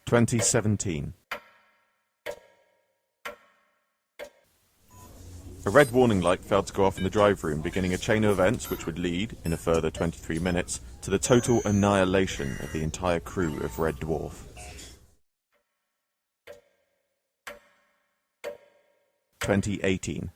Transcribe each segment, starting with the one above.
2017. A red warning light failed to go off in the drive room, beginning a chain of events which would lead, in a further 23 minutes, to the total annihilation of the entire crew of Red Dwarf. (2018).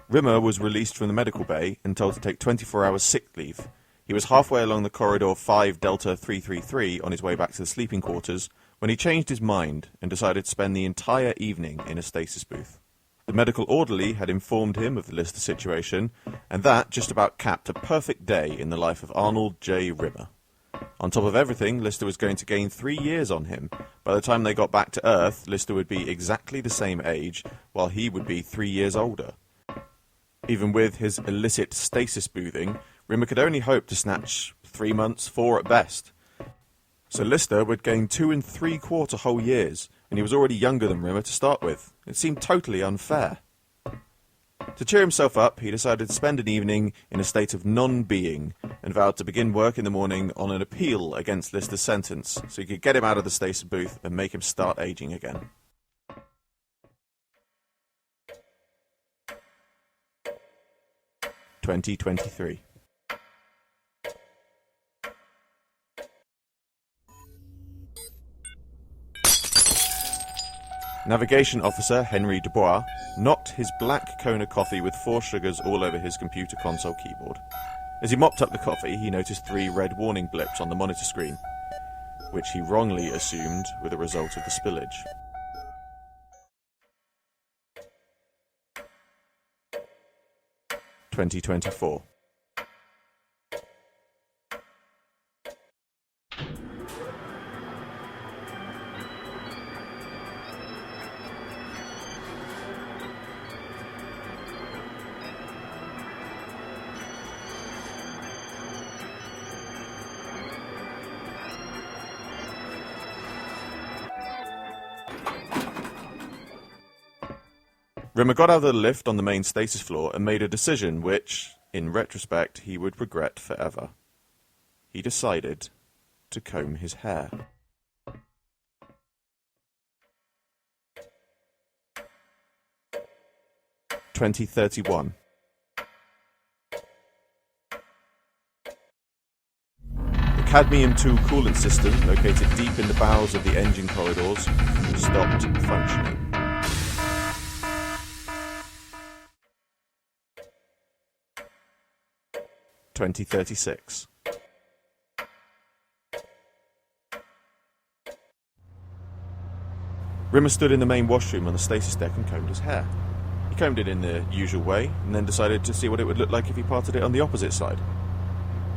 Rimmer was released from the medical bay and told to take 24 hours sick leave. He was halfway along the corridor 5 Delta 333 on his way back to the sleeping quarters when he changed his mind and decided to spend the entire evening in a stasis booth. The medical orderly had informed him of the Lister situation, and that just about capped a perfect day in the life of Arnold J. Rimmer. On top of everything, Lister was going to gain 3 years on him. By the time they got back to Earth, Lister would be exactly the same age, while he would be 3 years older. Even with his illicit stasis boothing, Rimmer could only hope to snatch 3 months, 4 at best. So Lister would gain 2 3/4 whole years, and he was already younger than Rimmer to start with. It seemed totally unfair. To cheer himself up, he decided to spend an evening in a state of non-being, and vowed to begin work in the morning on an appeal against Lister's sentence, so he could get him out of the stasis booth and make him start aging again. (2023). Navigation Officer Henry Dubois knocked his black Kona coffee with 4 sugars all over his computer console keyboard. As he mopped up the coffee, he noticed 3 red warning blips on the monitor screen, which he wrongly assumed were the result of the spillage. (2024). Rimmer got out of the lift on the main stasis floor and made a decision which, in retrospect, he would regret forever. He decided to comb his hair. (2031). The cadmium-2 coolant system, located deep in the bowels of the engine corridors, stopped functioning. (2036). Rimmer stood in the main washroom on the stasis deck and combed his hair. He combed it in the usual way, and then decided to see what it would look like if he parted it on the opposite side.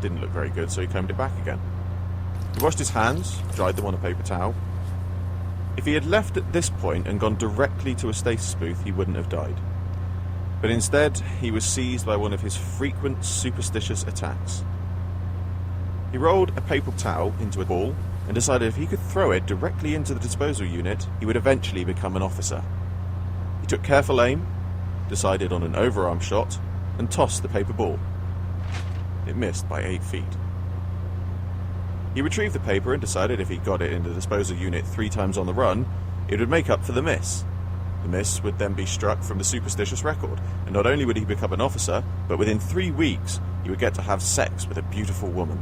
Didn't look very good, so he combed it back again. He washed his hands, dried them on a paper towel. If he had left at this point and gone directly to a stasis booth, he wouldn't have died. But instead, he was seized by one of his frequent superstitious attacks. He rolled a paper towel into a ball and decided if he could throw it directly into the disposal unit, he would eventually become an officer. He took careful aim, decided on an overarm shot, and tossed the paper ball. It missed by 8 feet. He retrieved the paper and decided if he got it into the disposal unit 3 times on the run, it would make up for the miss. The miss would then be struck from the superstitious record, and not only would he become an officer, but within 3 weeks he would get to have sex with a beautiful woman.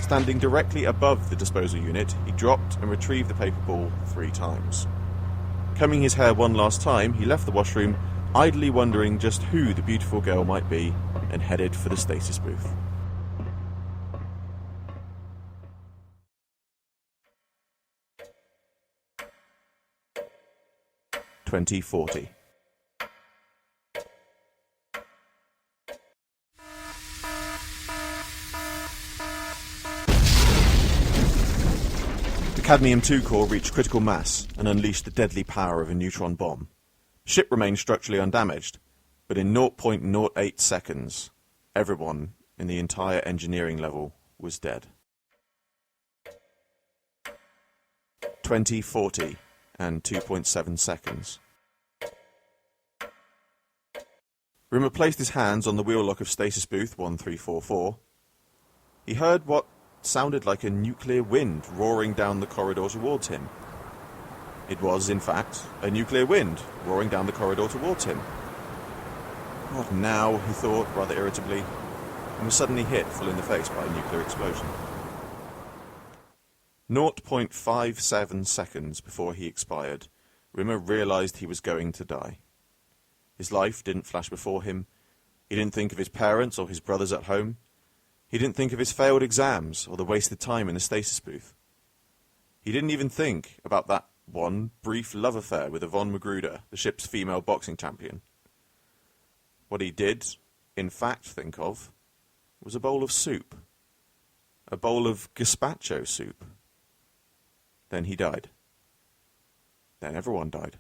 Standing directly above the disposal unit, he dropped and retrieved the paper ball 3 times. Combing his hair one last time, he left the washroom, idly wondering just who the beautiful girl might be, and headed for the stasis booth. (2040). The cadmium-2 core reached critical mass and unleashed the deadly power of a neutron bomb. Ship remained structurally undamaged, but in 0.08 seconds, everyone in the entire engineering level was dead. 2040 and 2.7 seconds. Rimmer placed his hands on the wheel lock of stasis booth 1344. He heard what sounded like a nuclear wind roaring down the corridor towards him. It was, in fact, a nuclear wind roaring down the corridor towards him. What now, he thought, rather irritably, and was suddenly hit full in the face by a nuclear explosion. 0.57 seconds before he expired, Rimmer realized he was going to die. His life didn't flash before him. He didn't think of his parents or his brothers at home. He didn't think of his failed exams or the wasted time in the stasis booth. He didn't even think about that one brief love affair with Yvonne Magruder, the ship's female boxing champion. What he did, in fact, think of was a bowl of soup. A bowl of gazpacho soup. Then he died. Then everyone died.